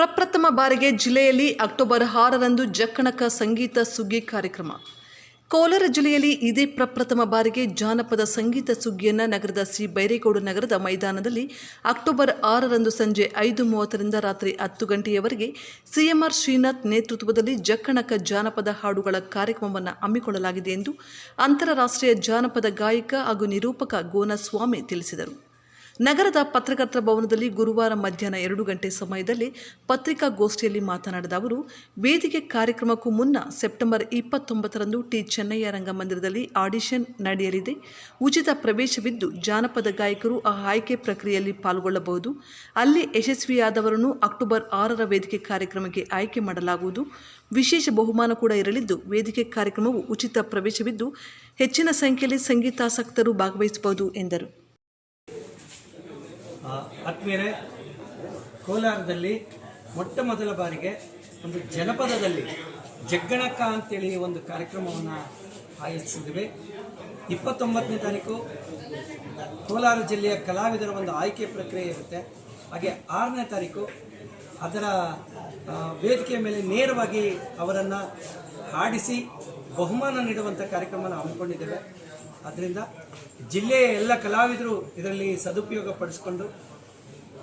ಪ್ರಪ್ರಥಮ ಬಾರಿಗೆ ಜಿಲ್ಲೆಯಲ್ಲಿ ಅಕ್ಟೋಬರ್ 6ರಂದು ಜಕ್ಕಣಕ ಸಂಗೀತ ಸುಗ್ಗಿ ಕಾರ್ಯಕ್ರಮ. ಕೋಲಾರ ಜಿಲ್ಲೆಯಲ್ಲಿ ಇದೇ ಪ್ರಪ್ರಥಮ ಬಾರಿಗೆ ಜಾನಪದ ಸಂಗೀತ ಸುಗ್ಗಿಯನ್ನು ನಗರದ ಶ್ರೀ ಬೈರೇಗೌಡ ನಗರದ ಮೈದಾನದಲ್ಲಿ ಅಕ್ಟೋಬರ್ 6ರಂದು ಸಂಜೆ 5:30ರಿಂದ ರಾತ್ರಿ 10 ಗಂಟೆಯವರೆಗೆ ಸಿಎಂಆರ್ ಶ್ರೀನಾಥ್ ನೇತೃತ್ವದಲ್ಲಿ ಜಕ್ಕಣಕ ಜಾನಪದ ಹಾಡುಗಳ ಕಾರ್ಯಕ್ರಮವನ್ನು ಹಮ್ಮಿಕೊಳ್ಳಲಾಗಿದೆ ಎಂದು ಅಂತಾರಾಷ್ಟ್ರೀಯ ಜಾನಪದ ಗಾಯಕ ಹಾಗೂ ನಿರೂಪಕ ಗೋನಸ್ವಾಮಿ ತಿಳಿಸಿದರು. ನಗರದ ಪತ್ರಕರ್ತರ ಭವನದಲ್ಲಿ ಗುರುವಾರ ಮಧ್ಯಾಹ್ನ 2 ಗಂಟೆ ಸಮಯದಲ್ಲಿ ಪತ್ರಿಕಾಗೋಷ್ಠಿಯಲ್ಲಿ ಮಾತನಾಡಿದ ಅವರು, ವೇದಿಕೆ ಕಾರ್ಯಕ್ರಮಕ್ಕೂ ಮುನ್ನ ಸೆಪ್ಟೆಂಬರ್ 29ರಂದು ಟಿ ಚೆನ್ನಯ್ಯ ರಂಗಮಂದಿರದಲ್ಲಿ ಆಡಿಷನ್ ನಡೆಯಲಿದೆ. ಉಚಿತ ಪ್ರವೇಶವಿದ್ದು ಜಾನಪದ ಗಾಯಕರು ಆ ಆಯ್ಕೆ ಪ್ರಕ್ರಿಯೆಯಲ್ಲಿ ಪಾಲ್ಗೊಳ್ಳಬಹುದು. ಅಲ್ಲಿ ಯಶಸ್ವಿಯಾದವರನ್ನು ಅಕ್ಟೋಬರ್ 6ರ ವೇದಿಕೆ ಕಾರ್ಯಕ್ರಮಕ್ಕೆ ಆಯ್ಕೆ ಮಾಡಲಾಗುವುದು. ವಿಶೇಷ ಬಹುಮಾನ ಕೂಡ ಇರಲಿದ್ದು ವೇದಿಕೆ ಕಾರ್ಯಕ್ರಮವು ಉಚಿತ ಪ್ರವೇಶವಿದ್ದು ಹೆಚ್ಚಿನ ಸಂಖ್ಯೆಯಲ್ಲಿ ಸಂಗೀತಾಸಕ್ತರು ಭಾಗವಹಿಸಬಹುದು ಎಂದರು. ಆತ್ಮೀಯರೇ, ಕೋಲಾರದಲ್ಲಿ ಮೊಟ್ಟ ಮೊದಲ ಬಾರಿಗೆ ಒಂದು ಜನಪದದಲ್ಲಿ ಜಗ್ಗಣಕ ಅಂತೇಳಿ ಒಂದು ಕಾರ್ಯಕ್ರಮವನ್ನು ಆಯೋಜಿಸಿದ್ವಿ. 29ನೇ ತಾರೀಕು ಕೋಲಾರ ಜಿಲ್ಲೆಯ ಕಲಾವಿದರ ಒಂದು ಆಯ್ಕೆ ಪ್ರಕ್ರಿಯೆ ಇರುತ್ತೆ. ಹಾಗೆ 6ನೇ ತಾರೀಕು ಅದರ ವೇದಿಕೆಯ ಮೇಲೆ ನೇರವಾಗಿ ಅವರನ್ನು ಹಾಡಿಸಿ ಬಹುಮಾನ ನೀಡುವಂಥ ಕಾರ್ಯಕ್ರಮವನ್ನು ಹಮ್ಮಿಕೊಂಡಿದ್ದೇವೆ. ಆದ್ದರಿಂದ ಜಿಲ್ಲೆಯ ಎಲ್ಲ ಕಲಾವಿದರು ಇದರಲ್ಲಿ ಸದುಪಯೋಗ ಪಡಿಸಿಕೊಂಡು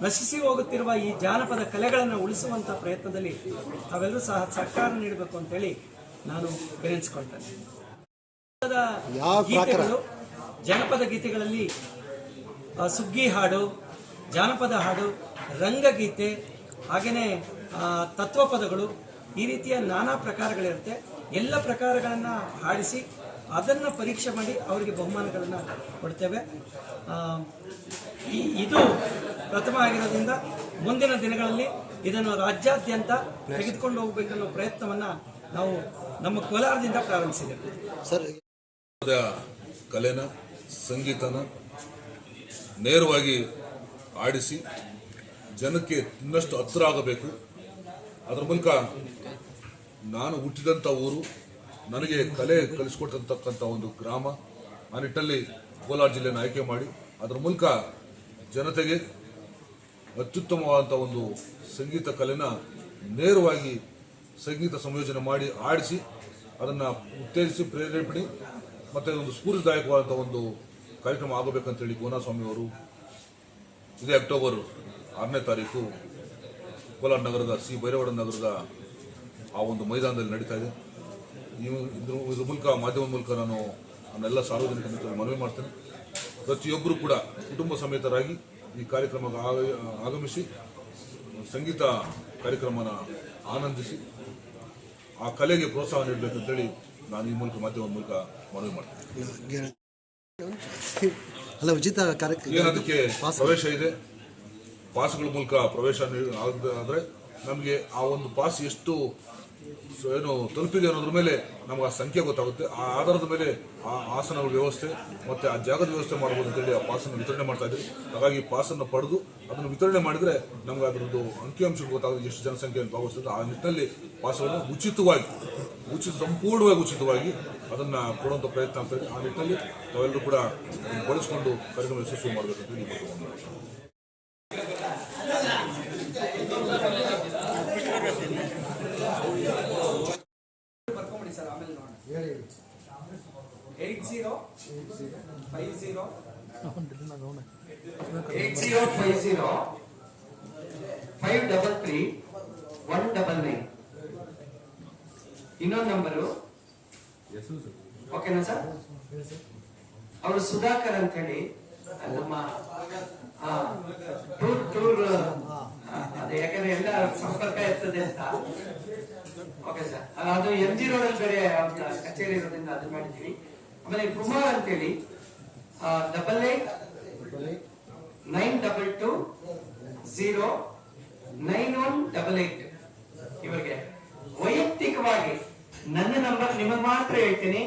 ನಶಿಸಿ ಹೋಗುತ್ತಿರುವ ಈ ಜಾನಪದ ಕಲೆಗಳನ್ನು ಉಳಿಸುವಂಥ ಪ್ರಯತ್ನದಲ್ಲಿ ತಾವೆಲ್ಲರೂ ಸಹ ಸಹಕಾರ ನೀಡಬೇಕು ಅಂತೇಳಿ ನಾನು ವಿನಂತಿಸಿಕೊಳ್ತೇನೆ. ಗೀತೆಗಳು, ಜನಪದ ಗೀತೆಗಳಲ್ಲಿ ಸುಗ್ಗಿ ಹಾಡು, ಜಾನಪದ ಹಾಡು, ರಂಗಗೀತೆ, ಹಾಗೆಯೇ ತತ್ವಪದಗಳು, ಈ ರೀತಿಯ ನಾನಾ ಪ್ರಕಾರಗಳಿರುತ್ತೆ. ಎಲ್ಲ ಪ್ರಕಾರಗಳನ್ನು ಹಾಡಿಸಿ ಅದನ್ನು ಪರೀಕ್ಷೆ ಮಾಡಿ ಅವರಿಗೆ ಬಹುಮಾನಗಳನ್ನು ಕೊಡ್ತೇವೆ. ಇದು ಪ್ರಥಮ ಆಗಿರೋದ್ರಿಂದ ಮುಂದಿನ ದಿನಗಳಲ್ಲಿ ಇದನ್ನು ರಾಜ್ಯಾದ್ಯಂತ ತೆಗೆದುಕೊಂಡು ಹೋಗಬೇಕನ್ನೋ ಪ್ರಯತ್ನವನ್ನು ನಾವು ನಮ್ಮ ಕೋಲಾರದಿಂದ ಪ್ರಾರಂಭಿಸಿದ್ದೇವೆ. ಸರ್, ಕಲೆನ ಸಂಗೀತನ ನೇರವಾಗಿ ಆಡಿಸಿ ಜನಕ್ಕೆ ಇನ್ನಷ್ಟು ಹತ್ತಿರ ಆಗಬೇಕು. ಅದರ ಮೂಲಕ ನಾನು ಹುಟ್ಟಿದಂಥ ಊರು, ನನಗೆ ಕಲೆ ಕಲಿಸ್ಕೊಡ್ತಕ್ಕಂಥ ಒಂದು ಗ್ರಾಮ, ಆ ನಿಟ್ಟಲ್ಲಿ ಕೋಲಾರ ಜಿಲ್ಲೆಯನ್ನು ಆಯ್ಕೆ ಮಾಡಿ ಅದರ ಮೂಲಕ ಜನತೆಗೆ ಅತ್ಯುತ್ತಮವಾದಂಥ ಒಂದು ಸಂಗೀತ ಕಲೆನ ನೇರವಾಗಿ ಸಂಗೀತ ಸಂಯೋಜನೆ ಮಾಡಿ ಆಡಿಸಿ ಅದನ್ನು ಉತ್ತೇಜಿಸಿ ಪ್ರೇರೇಪಣೆ ಮತ್ತು ಒಂದು ಸ್ಫೂರ್ತಿದಾಯಕವಾದಂಥ ಒಂದು ಕಾರ್ಯಕ್ರಮ ಆಗಬೇಕಂತೇಳಿ ಗೋನಸ್ವಾಮಿ ಅವರು ಇದೇ ಅಕ್ಟೋಬರ್ 6ನೇ ತಾರೀಕು ಕೋಲಾರ ನಗರದ ಶ್ರೀ ಬೈರೇಗೌಡ ನಗರದ ಆ ಒಂದು ಮೈದಾನದಲ್ಲಿ ನಡೀತಾ ಇದೆ. ಇದ್ರ ಮೂಲಕ ಮಾಧ್ಯಮದ ಮೂಲಕ ನಾನು ನನ್ನೆಲ್ಲ ಸಾರ್ವಜನಿಕ ಮಿತ್ರರು ಮನವಿ ಮಾಡ್ತೇನೆ. ಪ್ರತಿಯೊಬ್ಬರು ಕೂಡ ಕುಟುಂಬ ಸಮೇತರಾಗಿ ಈ ಕಾರ್ಯಕ್ರಮಕ್ಕೆ ಆಗಮಿಸಿ ಸಂಗೀತ ಕಾರ್ಯಕ್ರಮನ ಆನಂದಿಸಿ ಆ ಕಲೆಗೆ ಪ್ರೋತ್ಸಾಹ ನೀಡಬೇಕಂತೇಳಿ ನಾನು ಈ ಮೂಲಕ ಮಾಧ್ಯಮದ ಮೂಲಕ ಮನವಿ ಮಾಡ್ತೇನೆ. ಅದಕ್ಕೆ ಪ್ರವೇಶ ಇದೆ. ಪಾಸ್ಗಳ ಮೂಲಕ ಪ್ರವೇಶ ಆದರೆ ನಮಗೆ ಆ ಒಂದು ಪಾಸ್ ಎಷ್ಟು ತಲುಪಿದೆ ಅನ್ನೋದ್ರ ಮೇಲೆ ನಮಗೆ ಆ ಸಂಖ್ಯೆ ಗೊತ್ತಾಗುತ್ತೆ. ಆ ಆಧಾರದ ಮೇಲೆ ಆ ಆಸನಗಳ ವ್ಯವಸ್ಥೆ ಮತ್ತು ಆ ಜಾಗದ ವ್ಯವಸ್ಥೆ ಮಾಡ್ಬೋದು ಅಂತೇಳಿ ಆ ಪಾಸನ್ನು ವಿತರಣೆ ಮಾಡ್ತಾ ಇದ್ದೀವಿ. ಹಾಗಾಗಿ ಪಾಸನ್ನು ಪಡೆದು ಅದನ್ನು ವಿತರಣೆ ಮಾಡಿದರೆ ನಮ್ಗೆ ಅದರದ್ದು ಅಂಕಿಅಂಶ ಗೊತ್ತಾಗುತ್ತೆ, ಎಷ್ಟು ಜನಸಂಖ್ಯೆಯನ್ನು ಭಾಗವಹಿಸ್ತದೆ. ಆ ನಿಟ್ಟಿನಲ್ಲಿ ಪಾಸವನ್ನು ಸಂಪೂರ್ಣವಾಗಿ ಉಚಿತವಾಗಿ ಅದನ್ನು ಕೊಡುವಂಥ ಪ್ರಯತ್ನ ಆಗ್ತಾಯಿದೆ. ಆ ನಿಟ್ಟಿನಲ್ಲಿ ನಾವೆಲ್ಲರೂ ಕೂಡ ಬಳಸಿಕೊಂಡು ಕಾರ್ಯಕ್ರಮ ಯಶಸ್ವಿ ಮಾಡಬೇಕಂತ ಈ ಬಗ್ಗೆ ಸರ್. ಆಮೇಲೆ ನೋಡಿ 8050 533 199 ಇನ್ನೊಂದು ನಂಬರು. ಓಕೆನಾ ಸರ್? ಅವರು ಸುಧಾಕರ್ ಅಂತ ಹೇಳಿ ನಮ್ಮ ಟೂರ್ ಅದೇ, ಯಾಕಂದ್ರೆ ಎಲ್ಲ ಸಂಪರ್ಕ ಇರ್ತದೆ ಅಂತ. ಓಕೆ ಸರ್, ಅದು MG ರೋಡಲ್ಲಿ ಬೇರೆ ಕಚೇರಿ ಇರೋದ್ರಿಂದ ಅದು ಮಾಡಿದ್ದೀವಿ. ಆಮೇಲೆ ಕುಮಾರ್ ಅಂತೇಳಿ 8892209188 ಇವರಿಗೆ ವೈಯಕ್ತಿಕವಾಗಿ ನನ್ನ ನಂಬರ್ ನಿಮಗೆ ಮಾತ್ರ ಹೇಳ್ತೀನಿ.